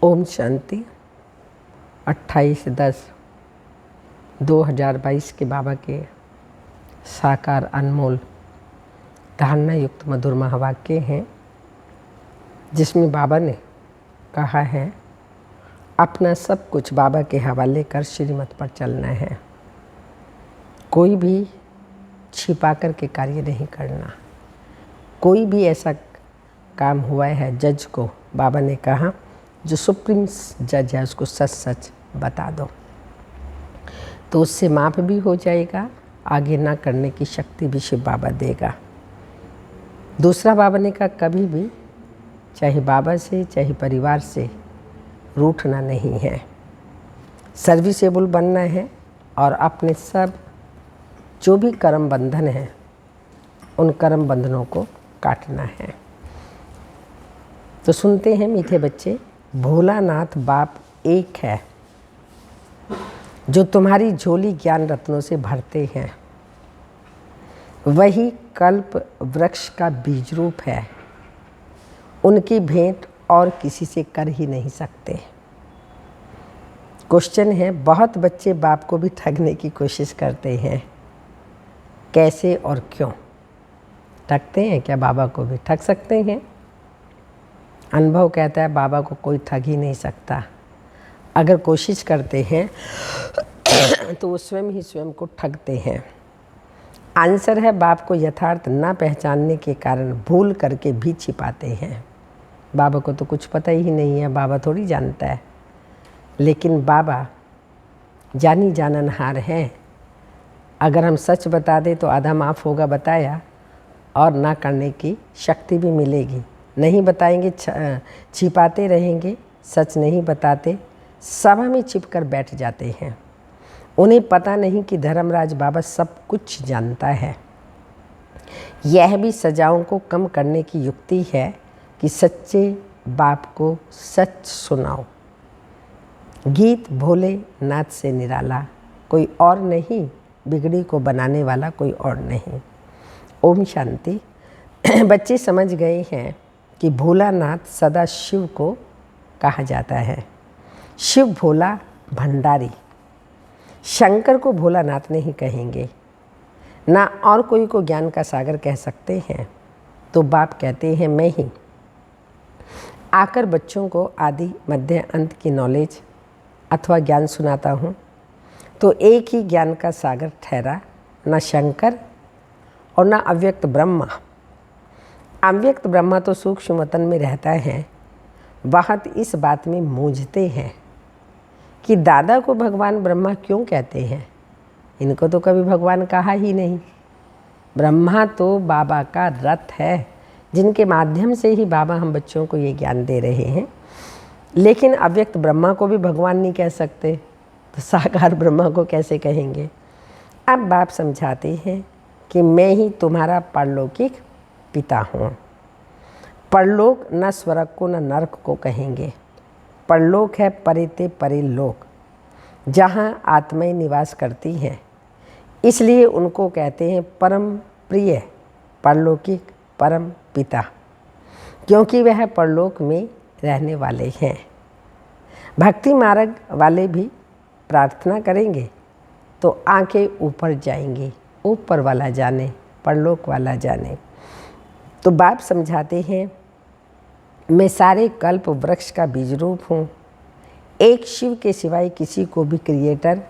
ओम शांति। 28/10/2022 के बाबा के साकार अनमोल धारणा युक्त मधुर महावाक्य हैं, जिसमें बाबा ने कहा है अपना सब कुछ बाबा के हवाले कर श्रीमत पर चलना है। कोई भी छिपा कर के कार्य नहीं करना। कोई भी ऐसा काम हुआ है जज को बाबा ने कहा जो सुप्रीम जज है उसको सच सच बता दो, तो उससे माफ़ भी हो जाएगा, आगे ना करने की शक्ति भी शिव बाबा देगा। दूसरा बाबा ने कहा कभी भी चाहे बाबा से चाहे परिवार से रूठना नहीं है, सर्विसेबल बनना है और अपने सब जो भी कर्म बंधन है उन कर्म बंधनों को काटना है। तो सुनते हैं मीठे बच्चे, भोलानाथ बाप एक है जो तुम्हारी झोली ज्ञान रत्नों से भरते हैं। वही कल्प वृक्ष का बीज रूप है। उनकी भेंट और किसी से कर ही नहीं सकते। क्वेश्चन है, बहुत बच्चे बाप को भी ठगने की कोशिश करते हैं, कैसे और क्यों ठगते हैं? क्या बाबा को भी ठग सकते हैं? अनुभव कहता है बाबा को कोई ठग ही नहीं सकता। अगर कोशिश करते हैं तो वो स्वयं ही स्वयं को ठगते हैं। आंसर है बाप को यथार्थ ना पहचानने के कारण भूल करके भी छिपाते हैं। बाबा को तो कुछ पता ही नहीं है, बाबा थोड़ी जानता है। लेकिन बाबा जानी जाननहार हैं। अगर हम सच बता दें तो आधा माफ़ होगा बताया, और ना करने की शक्ति भी मिलेगी। नहीं बताएंगे, छिपाते रहेंगे, सच नहीं बताते, सभा में छिप कर बैठ जाते हैं। उन्हें पता नहीं कि धर्मराज बाबा सब कुछ जानता है। यह भी सजाओं को कम करने की युक्ति है कि सच्चे बाप को सच सुनाओ। गीत भोले नाथ से निराला कोई और नहीं, बिगड़ी को बनाने वाला कोई और नहीं। ओम शांति। बच्चे समझ गए हैं कि भोलानाथ सदा शिव को कहा जाता है। शिव भोला भंडारी। शंकर को भोलानाथ नहीं कहेंगे, ना और कोई को ज्ञान का सागर कह सकते हैं। तो बाप कहते हैं मैं ही आकर बच्चों को आदि मध्य अंत की नॉलेज अथवा ज्ञान सुनाता हूँ, तो एक ही ज्ञान का सागर ठहरा, ना शंकर और ना अव्यक्त ब्रह्मा। अव्यक्त ब्रह्मा तो सूक्ष्म वतन में रहता है। बहुत इस बात में मूंझते हैं कि दादा को भगवान ब्रह्मा क्यों कहते हैं। इनको तो कभी भगवान कहा ही नहीं। ब्रह्मा तो बाबा का रथ है, जिनके माध्यम से ही बाबा हम बच्चों को ये ज्ञान दे रहे हैं। लेकिन अव्यक्त ब्रह्मा को भी भगवान नहीं कह सकते, तो साकार ब्रह्मा को कैसे कहेंगे? अब बाप समझाते हैं कि मैं ही तुम्हारा परलौकिक पिता हूँ। परलोक न स्वर्ग को न नरक को कहेंगे। परलोक है परेते परे लोक, जहाँ आत्माएं निवास करती हैं। इसलिए उनको कहते हैं परम प्रिय परलौकिक परम पिता, क्योंकि वह परलोक में रहने वाले हैं। भक्ति मार्ग वाले भी प्रार्थना करेंगे तो आंखें ऊपर जाएंगी। ऊपर वाला जाने, परलोक वाला जाने। तो बाप समझाते हैं मैं सारे कल्प वृक्ष का बीज रूप हूँ। एक शिव के सिवाय किसी को भी क्रिएटर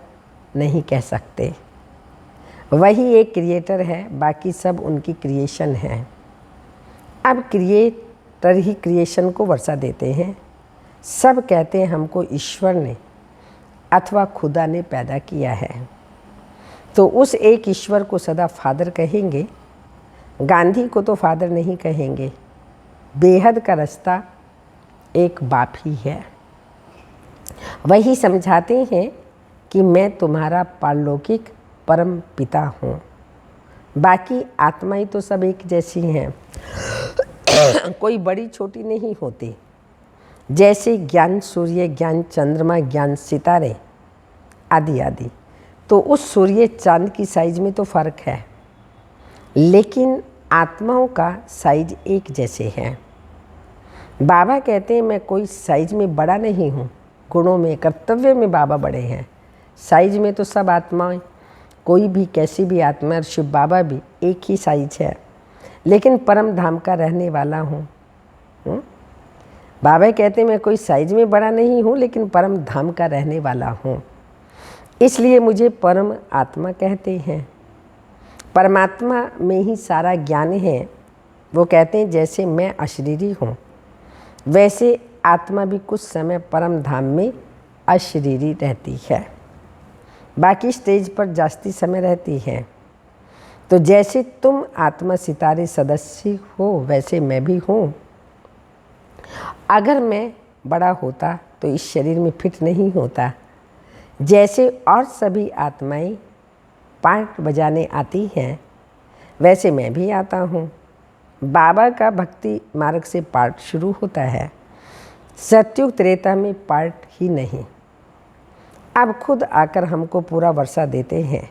नहीं कह सकते। वही एक क्रिएटर है, बाकी सब उनकी क्रिएशन है। अब क्रिएटर ही क्रिएशन को वर्षा देते हैं। सब कहते हैं हमको ईश्वर ने अथवा खुदा ने पैदा किया है, तो उस एक ईश्वर को सदा फादर कहेंगे। गांधी को तो फादर नहीं कहेंगे। बेहद का रास्ता एक बाप ही है। वही समझाते हैं कि मैं तुम्हारा पारलौकिक परम पिता हूँ। बाकी आत्माएं तो सब एक जैसी हैं, कोई बड़ी छोटी नहीं होती। जैसे ज्ञान सूर्य, ज्ञान चंद्रमा, ज्ञान सितारे आदि आदि, तो उस सूर्य चांद की साइज में तो फ़र्क है, लेकिन आत्माओं का साइज एक जैसे हैं। बाबा कहते हैं मैं कोई साइज में बड़ा नहीं हूँ, गुणों में कर्तव्य में बाबा बड़े हैं। साइज में तो सब आत्माएं, कोई भी कैसी भी आत्मा, और शिव बाबा भी एक ही साइज है, लेकिन परम धाम का रहने वाला हूँ। बाबा कहते हैं मैं कोई साइज में बड़ा नहीं हूँ, लेकिन परम धाम का रहने वाला हूँ, इसलिए मुझे परम आत्मा कहते हैं। परमात्मा में ही सारा ज्ञान है। वो कहते हैं जैसे मैं अशरीरी हूँ, वैसे आत्मा भी कुछ समय परम धाम में अशरीरी रहती है, बाकी स्टेज पर जास्ती समय रहती है। तो जैसे तुम आत्मा सितारे सदस्य हो, वैसे मैं भी हूँ। अगर मैं बड़ा होता तो इस शरीर में फिट नहीं होता। जैसे और सभी आत्माएं पार्ट बजाने आती हैं, वैसे मैं भी आता हूँ। बाबा का भक्ति मार्ग से पार्ट शुरू होता है, सत्युग त्रेता में पार्ट ही नहीं। अब खुद आकर हमको पूरा वर्षा देते हैं,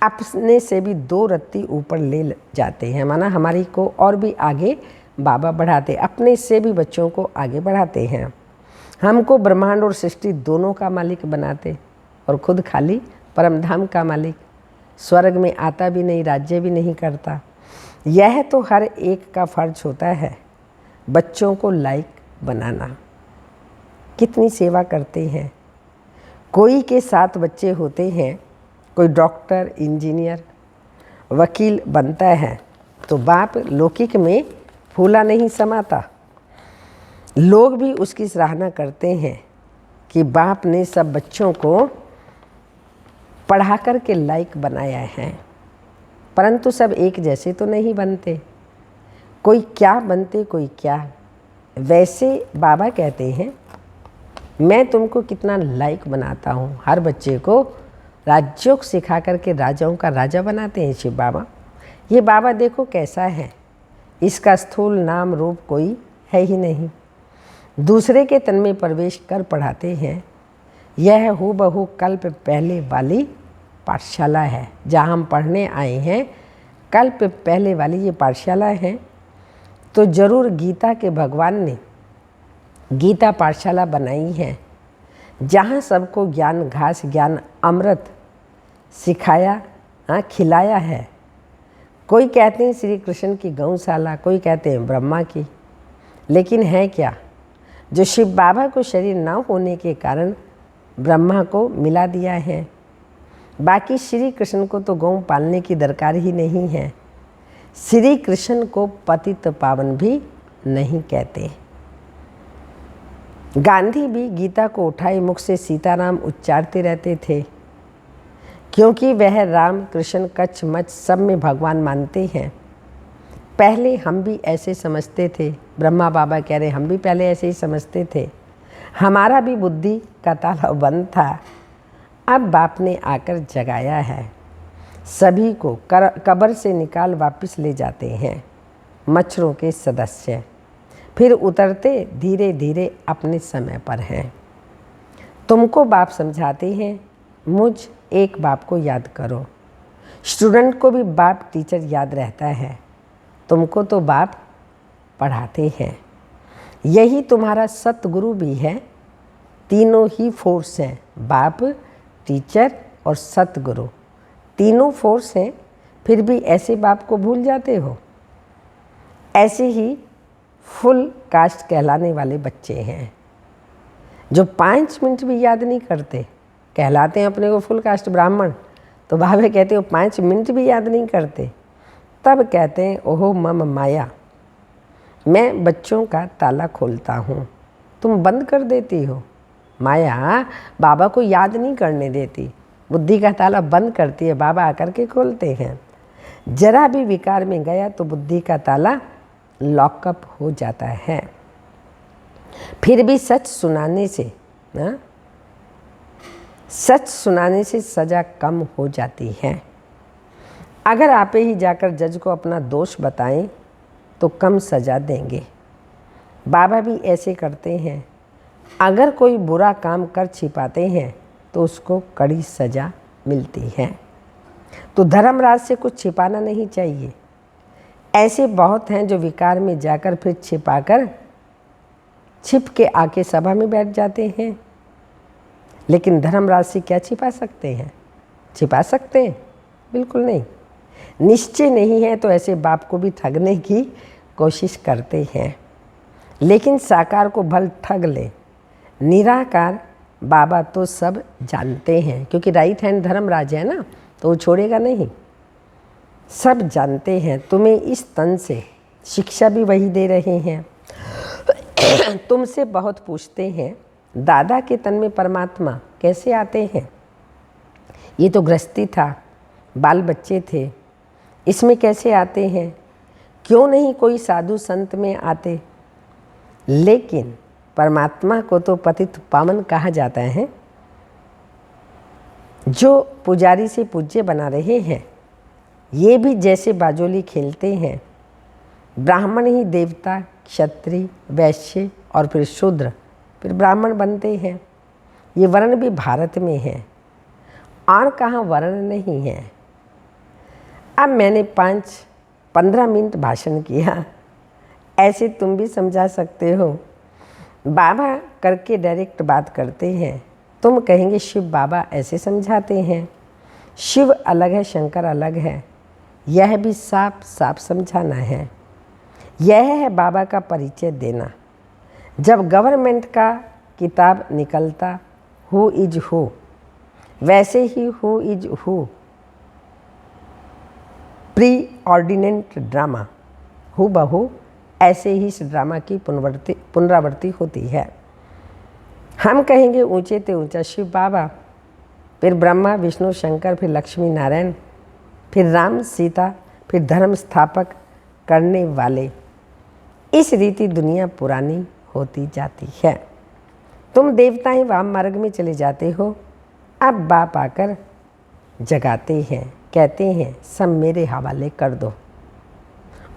अपने से भी 2 रत्ती ऊपर ले जाते हैं, माना हमारी को और भी आगे बाबा बढ़ाते, अपने से भी बच्चों को आगे बढ़ाते हैं। हमको ब्रह्मांड और सृष्टि दोनों का मालिक बनाते, और खुद खाली परमधाम का मालिक। स्वर्ग में आता भी नहीं, राज्य भी नहीं करता। यह तो हर एक का फर्ज होता है, बच्चों को लायक बनाना। कितनी सेवा करते हैं। कोई के 7 बच्चे होते हैं, कोई डॉक्टर, इंजीनियर, वकील बनता है, तो बाप लौकिक में फूला नहीं समाता। लोग भी उसकी सराहना करते हैं कि बाप ने सब बच्चों को पढ़ा कर के लायक बनाया है, परंतु सब एक जैसे तो नहीं बनते। कोई क्या बनते, कोई क्या। वैसे बाबा कहते हैं मैं तुमको कितना लायक बनाता हूँ। हर बच्चे को राजयोग सिखा करके राजाओं का राजा बनाते हैं शिव बाबा। ये बाबा देखो कैसा है, इसका स्थूल नाम रूप कोई है ही नहीं। दूसरे के तन में प्रवेश कर पढ़ाते हैं। यह हूबहू कल्प पहले वाली पाठशाला है, जहाँ हम पढ़ने आए हैं। कल्प पहले वाली ये पाठशाला है, तो ज़रूर गीता के भगवान ने गीता पाठशाला बनाई है, जहाँ सबको ज्ञान घास, ज्ञान अमृत सिखाया, खिलाया है। कोई कहते हैं श्री कृष्ण की गौशाला, कोई कहते हैं ब्रह्मा की, लेकिन है क्या? जो शिव बाबा को शरीर न होने के कारण ब्रह्मा को मिला दिया है। बाकी श्री कृष्ण को तो गौ पालने की दरकार ही नहीं है। श्री कृष्ण को पतित पावन भी नहीं कहते। गांधी भी गीता को उठाए मुख से सीताराम उच्चारते रहते थे, क्योंकि वह राम कृष्ण कच्छ मच्छ सब में भगवान मानते हैं। पहले हम भी ऐसे समझते थे, ब्रह्मा बाबा कह रहे हम भी पहले ऐसे ही समझते थे, हमारा भी बुद्धि का ताला बंद था। अब बाप ने आकर जगाया है, सभी को कब्र से निकाल वापस ले जाते हैं मच्छरों के सदस्य, फिर उतरते धीरे धीरे अपने समय पर हैं। तुमको बाप समझाते हैं, मुझ एक बाप को याद करो। स्टूडेंट को भी बाप टीचर याद रहता है, तुमको तो बाप पढ़ाते हैं। यही तुम्हारा सतगुरु भी है। तीनों ही फोर्स हैं, बाप, टीचर और सतगुरु, तीनों फोर्स हैं। फिर भी ऐसे बाप को भूल जाते हो। ऐसे ही फुल कास्ट कहलाने वाले बच्चे हैं, जो 5 मिनट भी याद नहीं करते, कहलाते हैं अपने को फुल कास्ट ब्राह्मण, तो बाबा कहते हो 5 मिनट भी याद नहीं करते। तब कहते हैं ओहो मम माया, मैं बच्चों का ताला खोलता हूँ, तुम बंद कर देती हो। माया बाबा को याद नहीं करने देती, बुद्धि का ताला बंद करती है, बाबा आकर के खोलते हैं। जरा भी विकार में गया तो बुद्धि का ताला लॉकअप हो जाता है। फिर भी सच सुनाने से सज़ा कम हो जाती है। अगर आप ही जाकर जज को अपना दोष बताएं तो कम सज़ा देंगे। बाबा भी ऐसे करते हैं। अगर कोई बुरा काम कर छिपाते हैं तो उसको कड़ी सज़ा मिलती है। तो धर्मराज से कुछ छिपाना नहीं चाहिए। ऐसे बहुत हैं जो विकार में जाकर फिर छिपाकर छिप के आके सभा में बैठ जाते हैं। लेकिन धर्मराज से क्या छिपा सकते हैं? छिपा सकते हैं? बिल्कुल नहीं। निश्चय नहीं है तो ऐसे बाप को भी ठगने की कोशिश करते हैं। लेकिन साकार को भल ठग ले, निराकार बाबा तो सब जानते हैं, क्योंकि राइट हैंड धर्मराज है ना, तो वो छोड़ेगा नहीं। सब जानते हैं। तुम्हें इस तन से शिक्षा भी वही दे रहे हैं। तुमसे बहुत पूछते हैं, दादा के तन में परमात्मा कैसे आते हैं? ये तो गृहस्थी था, बाल बच्चे थे, इसमें कैसे आते हैं? क्यों नहीं कोई साधु संत में आते? लेकिन परमात्मा को तो पतित पावन कहा जाता है। जो पुजारी से पूज्य बना रहे हैं, ये भी जैसे बाजोली खेलते हैं। ब्राह्मण ही देवता, क्षत्रिय, वैश्य और फिर शूद्र, फिर ब्राह्मण बनते हैं। ये वर्ण भी भारत में है, और कहाँ वर्ण नहीं है। अब मैंने 5-15 मिनट भाषण किया, ऐसे तुम भी समझा सकते हो। बाबा करके डायरेक्ट बात करते हैं, तुम कहेंगे शिव बाबा ऐसे समझाते हैं। शिव अलग है, शंकर अलग है, यह भी साफ साफ समझाना है। यह है बाबा का परिचय देना। जब गवर्नमेंट का किताब निकलता हु इज हु, वैसे ही who is who pre ordinant drama who बहू ऐसे ही इस ड्रामा की पुनरावृत्ति होती है। हम कहेंगे ऊंचे ते ऊंचा शिव बाबा, फिर ब्रह्मा विष्णु शंकर, फिर लक्ष्मी नारायण, फिर राम सीता, फिर धर्म स्थापक करने वाले। इस रीति दुनिया पुरानी होती जाती है। तुम देवताएं वाम मार्ग में चले जाते हो। अब बाप आकर जगाते हैं, कहते हैं सब मेरे हवाले कर दो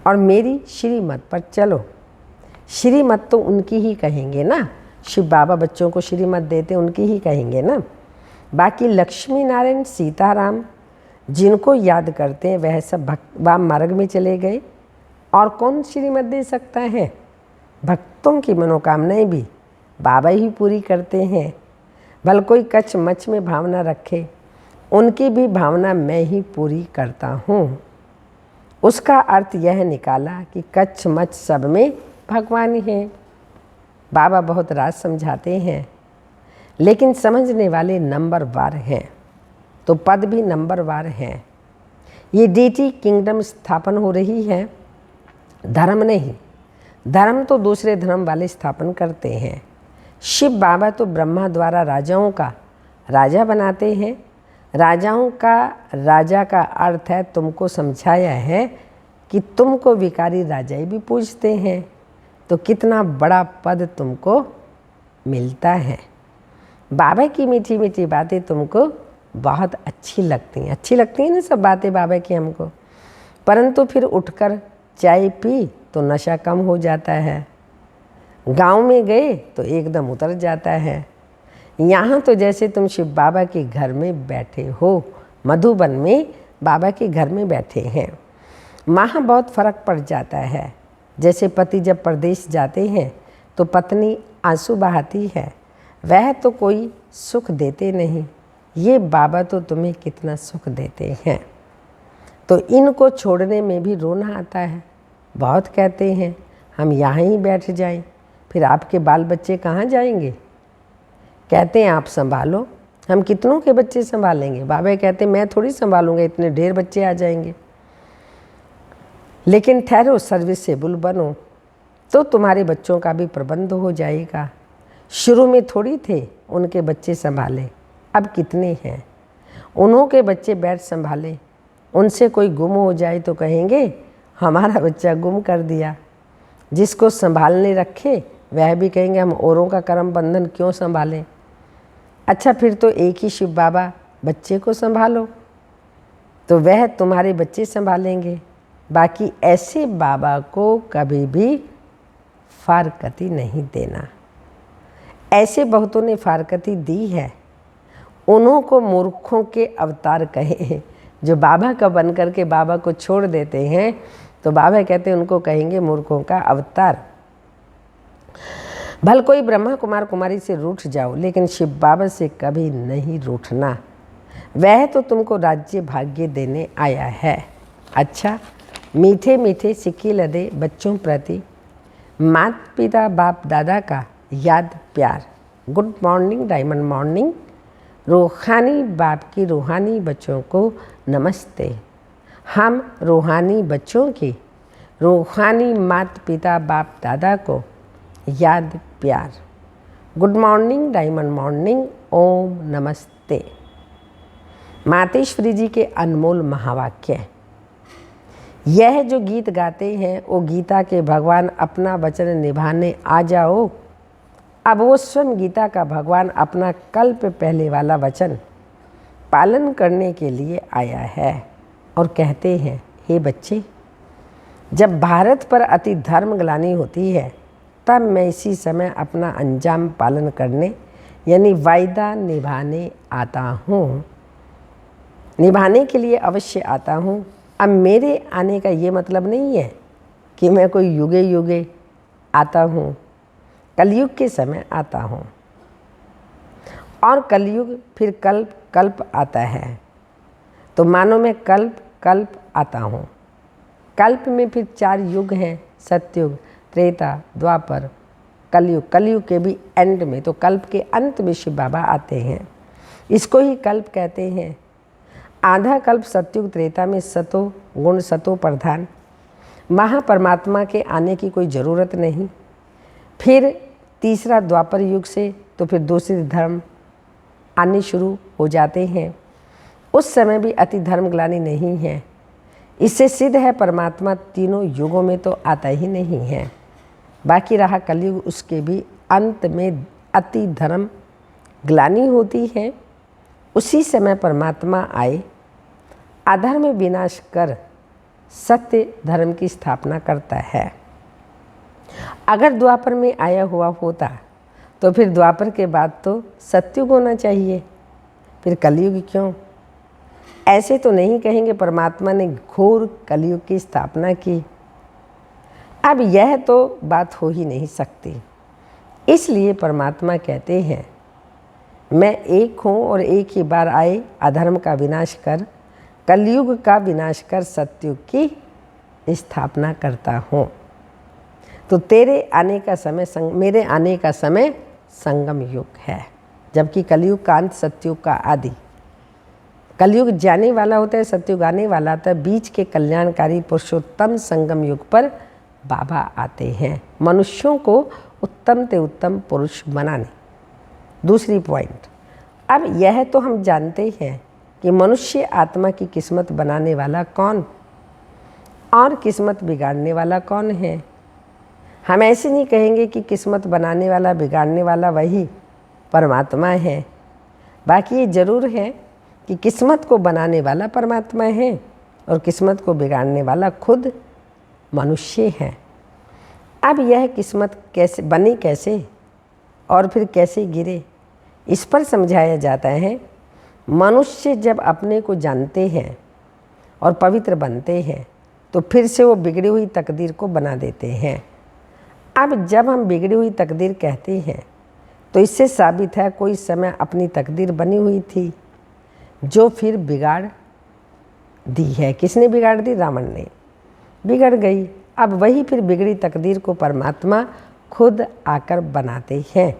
और मेरी श्रीमत पर चलो। श्रीमत तो उनकी ही कहेंगे ना, शिव बाबा बच्चों को श्रीमत देते उनकी ही कहेंगे ना। बाकी लक्ष्मी नारायण सीताराम जिनको याद करते हैं वह सब वाम मार्ग में चले गए, और कौन श्रीमत दे सकता है? भक्तों की मनोकामनाएं भी बाबा ही पूरी करते हैं। भल कोई कच्छ मच्छ में भावना रखे, उनकी भी भावना मैं ही पूरी करता हूँ। उसका अर्थ यह निकाला कि कच्छ मच्छ सब में भगवान ही है। बाबा बहुत राज समझाते हैं, लेकिन समझने वाले नंबरवार हैं, तो पद भी नंबरवार हैं। ये डीटी किंगडम स्थापन हो रही है, धर्म नहीं। धर्म तो दूसरे धर्म वाले स्थापन करते हैं। शिव बाबा तो ब्रह्मा द्वारा राजाओं का राजा बनाते हैं। राजाओं का राजा का अर्थ है, तुमको समझाया है कि तुमको विकारी राजाई भी पूजते हैं, तो कितना बड़ा पद तुमको मिलता है। बाबा की मीठी मीठी बातें तुमको बहुत अच्छी लगती हैं ना सब बातें बाबा की हमको। परंतु फिर उठकर चाय पी तो नशा कम हो जाता है, गांव में गए तो एकदम उतर जाता है। यहाँ तो जैसे तुम शिव बाबा के घर में बैठे हो, मधुबन में बाबा के घर में बैठे हैं। वहाँ बहुत फर्क पड़ जाता है। जैसे पति जब परदेश जाते हैं तो पत्नी आंसू बहाती है, वह तो कोई सुख देते नहीं। ये बाबा तो तुम्हें कितना सुख देते हैं, तो इनको छोड़ने में भी रोना आता है। बहुत कहते हैं हम यहाँ ही बैठ जाएं, फिर आपके बाल बच्चे कहाँ जाएंगे? कहते हैं आप संभालो। हम कितनों के बच्चे संभालेंगे? बाबा कहते हैं मैं थोड़ी संभालूंगा, इतने ढेर बच्चे आ जाएंगे। लेकिन ठहरो, सर्विसेबल बनो, तो तुम्हारे बच्चों का भी प्रबंध हो जाएगा। शुरू में थोड़ी थे उनके बच्चे संभाले, अब कितने हैं? उन्हों के बच्चे बैठ संभाले। उनसे कोई गुम हो जाए तो कहेंगे हमारा बच्चा गुम कर दिया। जिसको संभालने रखे वह भी कहेंगे हम औरों का कर्म बंधन क्यों संभालें। अच्छा, फिर तो एक ही शिव बाबा बच्चे को संभालो, तो वह तुम्हारे बच्चे संभालेंगे। बाकी ऐसे बाबा को कभी भी फारकती नहीं देना। ऐसे बहुतों ने फारकती दी है, उन्हों को मूर्खों के अवतार कहे। जो बाबा का बन करके बाबा को छोड़ देते हैं तो बाबा कहते हैं उनको कहेंगे मूर्खों का अवतार। भल कोई ब्रह्मा कुमार कुमारी से रूठ जाओ, लेकिन शिव बाबा से कभी नहीं रूठना। वह तो तुमको राज्य भाग्य देने आया है। अच्छा, मीठे मीठे सिक्के लदे बच्चों प्रति माता पिता बाप दादा का याद प्यार। Good morning, diamond morning. रूहानी बाप की रूहानी बच्चों को नमस्ते। हम रूहानी बच्चों की रूहानी माता पिता बाप दादा को याद प्यार। Good morning, diamond morning. Om नमस्ते। मातेश्वरी जी के अनमोल महावाक्य। यह जो गीत गाते हैं वो गीता के भगवान अपना वचन निभाने आ जाओ। अब वो स्वयं गीता का भगवान अपना कल्प पहले वाला वचन पालन करने के लिए आया है और कहते हैं, हे बच्चे, जब भारत पर अति धर्म ग्लानि होती है तब मैं इसी समय अपना अंजाम पालन करने यानी वायदा निभाने आता हूँ, निभाने के लिए अवश्य आता हूँ। अब मेरे आने का ये मतलब नहीं है कि मैं कोई युगे युगे आता हूँ, कलयुग के समय आता हूँ और कलयुग फिर कल्प कल्प आता है। तो मानो मैं कल्प कल्प आता हूँ। कल्प में फिर 4 युग हैं, सतयुग, त्रेता, द्वापर, कलयुग। कलयुग के भी एंड में, तो कल्प के अंत में शिव बाबा आते हैं। इसको ही कल्प कहते हैं। आधा कल्प सतयुग त्रेता में सतो गुण सतो प्रधान, वहाँ परमात्मा के आने की कोई ज़रूरत नहीं। फिर तीसरा द्वापर युग से तो फिर दूसरे धर्म आने शुरू हो जाते हैं। उस समय भी अति धर्म ग्लानि नहीं है। इससे सिद्ध है परमात्मा तीनों युगों में तो आता ही नहीं है। बाकी रहा कलयुग, उसके भी अंत में अति धर्म ग्लानि होती है। उसी समय परमात्मा आए, अधर्म विनाश कर सत्य धर्म की स्थापना करता है। अगर द्वापर में आया हुआ होता तो फिर द्वापर के बाद तो सतयुग होना चाहिए, फिर कलयुग क्यों? ऐसे तो नहीं कहेंगे परमात्मा ने घोर कलयुग की स्थापना की। अब यह तो बात हो ही नहीं सकती। इसलिए परमात्मा कहते हैं, मैं एक हूँ और एक ही बार आए, अधर्म का विनाश कर, कलयुग का विनाश कर सतयुग की स्थापना करता हूँ। तो तेरे आने का समय मेरे आने का समय संगम युग है, जबकि कलयुग का अंत सतयुग का आदि। कलयुग जाने वाला होता है, सतयुग आने वाला होता है। बीच के कल्याणकारी पुरुषोत्तम संगम युग पर बाबा आते हैं मनुष्यों को उत्तम से उत्तम पुरुष बनाने। दूसरी पॉइंट, अब यह तो हम जानते हैं कि मनुष्य आत्मा की किस्मत बनाने वाला कौन और किस्मत बिगाड़ने वाला कौन है। हम ऐसे नहीं कहेंगे कि किस्मत बनाने वाला बिगाड़ने वाला वही परमात्मा है। बाकी ये ज़रूर है कि किस्मत को बनाने वाला परमात्मा है और किस्मत को बिगाड़ने वाला खुद मनुष्य है। अब यह किस्मत कैसे बनी, कैसे और फिर कैसे गिरे, इस पर समझाया जाता है। मनुष्य जब अपने को जानते हैं और पवित्र बनते हैं तो फिर से वो बिगड़ी हुई तकदीर को बना देते हैं। अब जब हम बिगड़ी हुई तकदीर कहते हैं तो इससे साबित है कोई समय अपनी तकदीर बनी हुई थी जो फिर बिगाड़ दी है। किसने बिगाड़ दी? रावण ने। बिगड़ गई। अब वही फिर बिगड़ी तकदीर को परमात्मा खुद आकर बनाते हैं।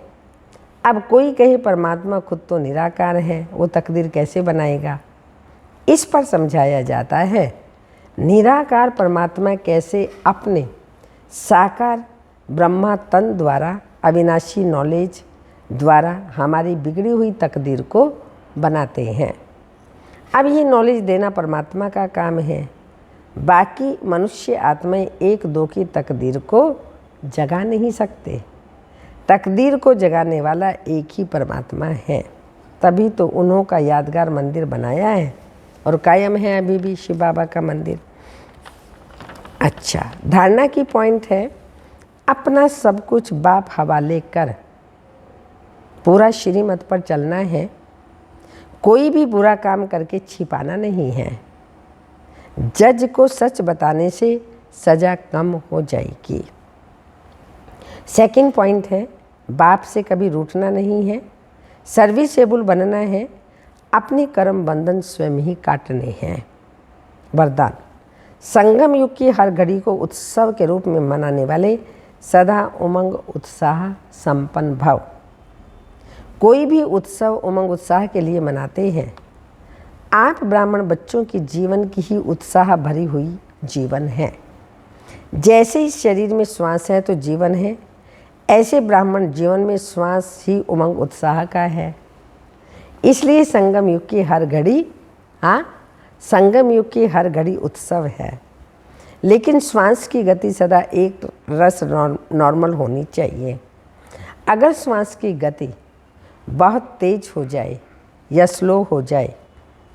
अब कोई कहे परमात्मा खुद तो निराकार है, वो तकदीर कैसे बनाएगा? इस पर समझाया जाता है निराकार परमात्मा कैसे अपने साकार ब्रह्मा तन द्वारा अविनाशी नॉलेज द्वारा हमारी बिगड़ी हुई तकदीर को बनाते हैं। अब ये नॉलेज देना परमात्मा का काम है। बाकी मनुष्य आत्माएं एक दो की तकदीर को जगा नहीं सकते। तकदीर को जगाने वाला एक ही परमात्मा है। तभी तो उन्हों का यादगार मंदिर बनाया है और कायम है अभी भी शिव बाबा का मंदिर। अच्छा, धारणा की पॉइंट है, अपना सब कुछ बाप हवाले कर पूरा श्रीमत पर चलना है। कोई भी बुरा काम करके छिपाना नहीं है। जज को सच बताने से सज़ा कम हो जाएगी। सेकंड पॉइंट है, बाप से कभी रूठना नहीं है, सर्विसेबल बनना है, अपने कर्म बंधन स्वयं ही काटने हैं। वरदान, संगम युग की हर घड़ी को उत्सव के रूप में मनाने वाले सदा उमंग उत्साह संपन्न भव। कोई भी उत्सव उमंग उत्साह के लिए मनाते हैं। आप ब्राह्मण बच्चों की जीवन की ही उत्साह भरी हुई जीवन है। जैसे इस शरीर में श्वास है तो जीवन है, ऐसे ब्राह्मण जीवन में श्वास ही उमंग उत्साह का है। इसलिए संगम युग की हर घड़ी संगम युग की हर घड़ी उत्सव है। लेकिन श्वास की गति सदा एक रस नॉर्मल होनी चाहिए। अगर श्वास की गति बहुत तेज हो जाए या स्लो हो जाए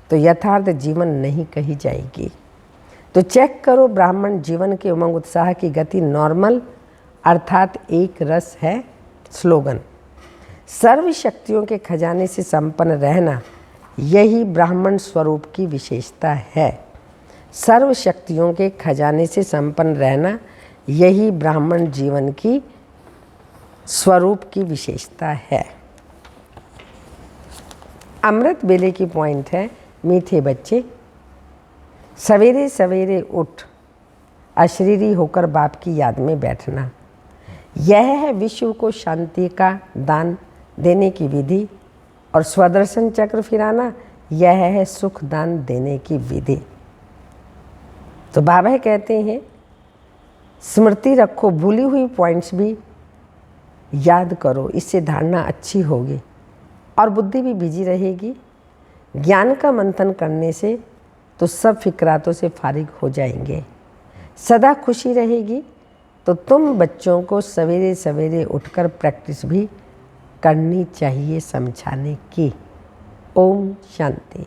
तो यथार्थ जीवन नहीं कही जाएगी। तो चेक करो, ब्राह्मण जीवन के उमंग उत्साह की गति नॉर्मल अर्थात एक रस है। स्लोगन, सर्व शक्तियों के खजाने से संपन्न रहना यही ब्राह्मण स्वरूप की विशेषता है। सर्व शक्तियों के खजाने से संपन्न रहना यही ब्राह्मण जीवन की स्वरूप की विशेषता है। अमृत बेले की पॉइंट है, मीठे बच्चे, सवेरे सवेरे उठ अशरीरी होकर बाप की याद में बैठना। यह है विश्व को शांति का दान देने की विधि, और स्वदर्शन चक्र फिराना यह है सुख दान देने की विधि। तो बाबा कहते हैं स्मृति रखो, भूली हुई पॉइंट्स भी याद करो, इससे धारणा अच्छी होगी और बुद्धि भी बिजी रहेगी। ज्ञान का मंथन करने से तो सब फिक्रातों से फारिग हो जाएंगे, सदा खुशी रहेगी। तो तुम बच्चों को सवेरे सवेरे उठकर प्रैक्टिस भी करनी चाहिए समझाने की। ओम शांति।